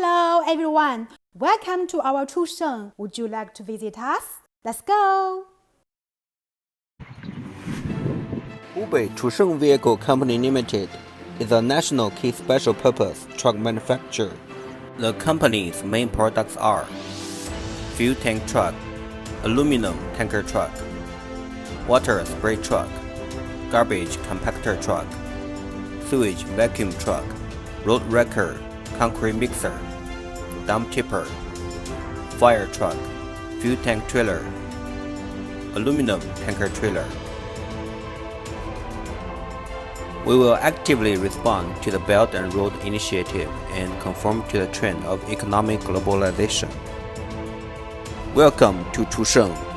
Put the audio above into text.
Hello everyone, welcome to our Hongsheng. Would you like to visit us? Let's go! Hubei Hongsheng Vehicle Company Limited is a national key special purpose truck manufacturer. The company's main products are fuel tank truck, aluminum tanker truck, water spray truck, garbage compactor truck, sewage vacuum truck, road wrecker, concrete mixer, dump tipper, fire truck, fuel tank trailer, aluminum tanker trailer. We will actively respond to the Belt and Road Initiative and conform to the trend of economic globalization. Welcome to Hongsheng.